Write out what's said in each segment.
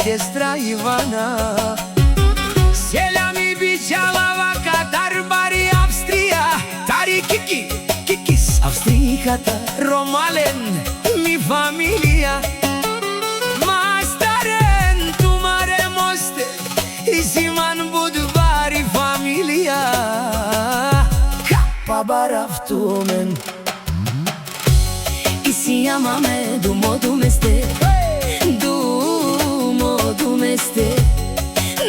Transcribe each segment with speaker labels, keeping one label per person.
Speaker 1: сестра Вана. Селями бичалава катар бари Австрия. Тари КИКИС АВСТРИЙКАТА ромален ми фамилия. Мастарен тумаре мосте изиман будвари фамилия. Пабарафтумен Isiamame dumo dumeste, dumo dumeste.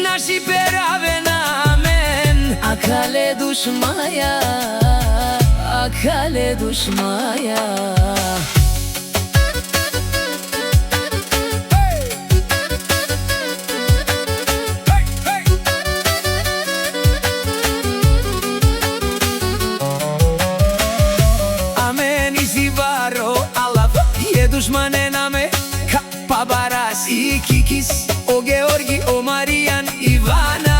Speaker 1: Naši perave namen, akale dušmaja, akale dušmaja. Dușmanename ca pabaras i КИКИС, o Gheorgi, o Marиян и Вана.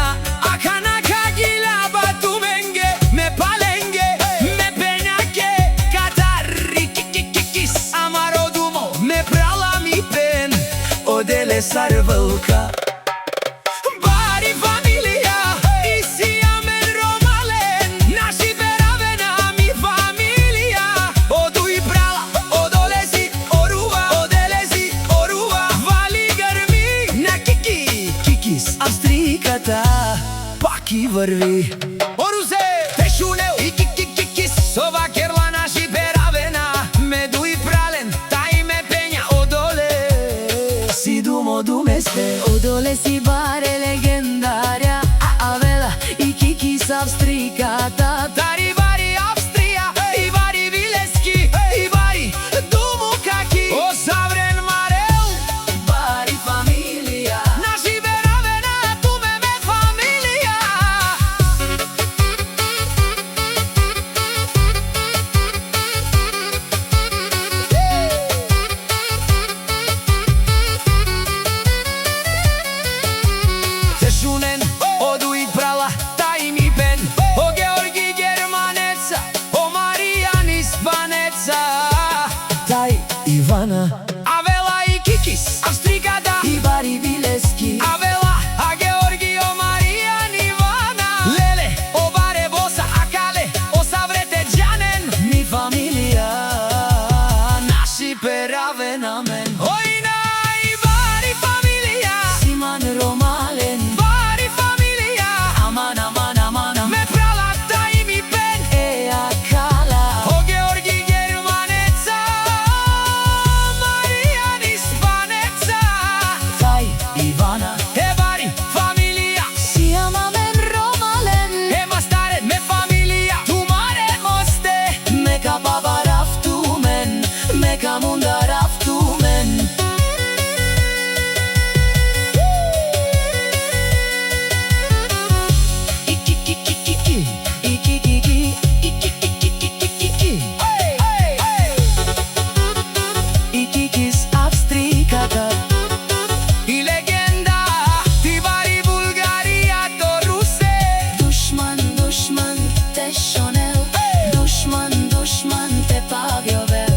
Speaker 1: Акана кагила батумenge, me palenge, me penache, catari КИКИС. Amarodumo, me prala mi pen, o dele sarvălca. Bari familia, isiamen romalen, naši perave na mi familia. O dui prala, o dolezi, АВСТРИЙКАТА паки върви. Орузе, тешунел и КИКИС, сова керла наши перавена. Меду и прален, тай ме пеня одоле. Си думо думесте, одоле си баре легендаря. Авела и КИКИС АВСТРИЙКАТА. Тари бари Австрия, и бари Вилески, и бари думо каки. О саврен марел, бари фамилия. O Gheorgi, Germanеца, o Мариян, Испанеца. Тай и Вана, Авела и КИКИС АВСТРИЙКАТА, и бари Вилески. Авела, а Георги, о Мариян и Вана. Леле, о баре боса, акале, о свържете джанен. Ми фамилия, наши пераве намен. Ой, най, бари фамилия, симан ромален. Бари фамилия, аман, аман, аман. Ме прала, тай ми пен, е акала. О Георги, Германеца, Мариян, Испанеца. Тай и Вана, е бари фамилия, siamamen romalen. E mastare, me familia, tu mare moste. Meka babaraftumen, meka mundaraftumen. КИКИС АВСТРИЙКАТА. И легенда, ти бари Bulgaria до Русе. Душман, душман, те шонел. Душман, душман, те павьовел.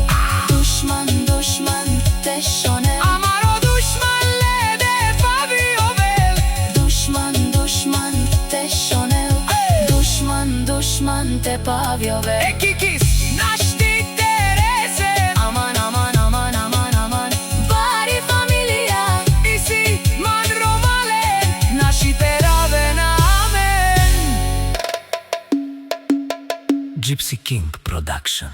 Speaker 1: Душман, душман, те шонел. Амаро душман леде павьовел. Душман, душман, те шонел. Душман, душман, те павьовел. Е КИКИС, нашти тересе. Аман, аман, аман, аман, аман. Бари фамилия, иси ман ромален. Наши пераве намен. Gypsy King Production.